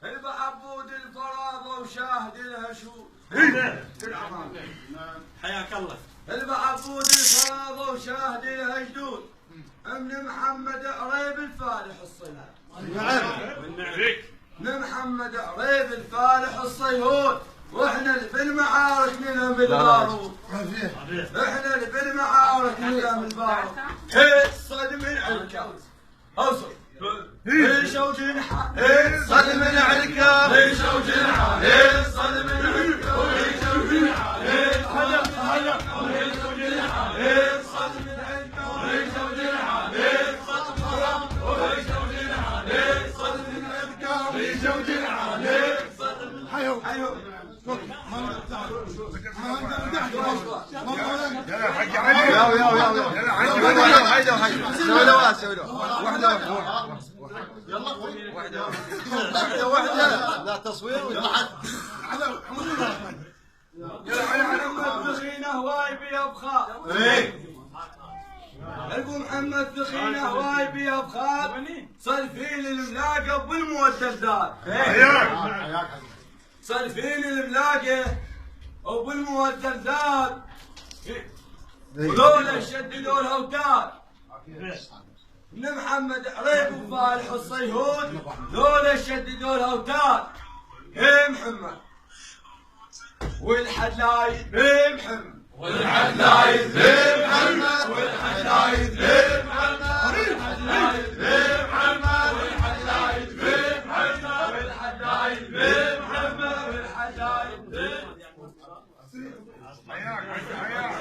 البعبود الفراضه وشاهد الهشود. حياك الله. البعبود الفراضه وشاهد الهجدود من محمد عريب الفالح الصيهود. من محمد عريب الفالح الصيهود واحنا في المعارك نلم البارود. احنا في المعارك نلم البارود. صدم العركه اوصل ريشه وجنحه. صدم العركه ريشه وجنحه. صدم العركه ريشه وجنحه. هدف هدف ريشه وجنحه. صدم العركه ريشه وجنحه. صدم الرم ريشه وجنحه. صدم العركه ريشه وجنحه. صدم حيو حيو يا حاج علي يا سوي له واحده يلا واحده لا تصوير ولا يا محمد بخينه هواي بيبخار. ابو محمد بخينه هواي بيبخار صرفين الملاقه بالموددات. صرفين الملاقه وبالموددات ولولا شددوا الاوتاد. من محمد عريب وفالح الصيهود لولا شددوا الاوتاد. ايه محمد والحلايد ايه محمد والحلايد ايه محمد والحلايد ايه محمد والحلايد ايه محمد والحلايد ايه محمد والحلايد ايه محمد والحلايد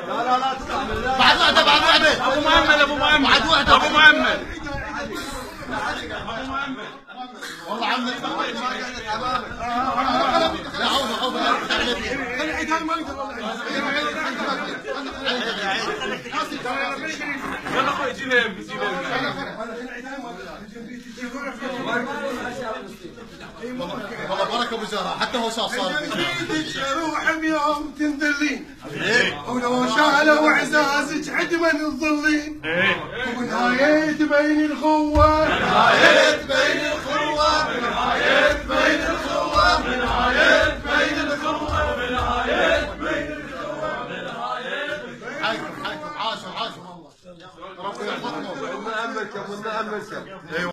لا لا لا تستعمل. بعد واحدة بعد واحدة. أبو محمد أبو محمد بعد واحدة أبو محمد. والله عمي لا عوض خلي عيدان ما يقدر والله. يلا اخوي جينا يمي جينا والله بركه ابو زهره حتى هو صار روح بيوم تنذلين ولو شالوا اعزازك عدما تظلين. ونهاية بين الخوة نهاية بين الخوة نهاية بين الخوة نهاية بين الخوة نهاية بين الخوة نهاية. حيكم عاشوا والله ربنا يحفظكم. ابونا امريكا ابونا امريكا.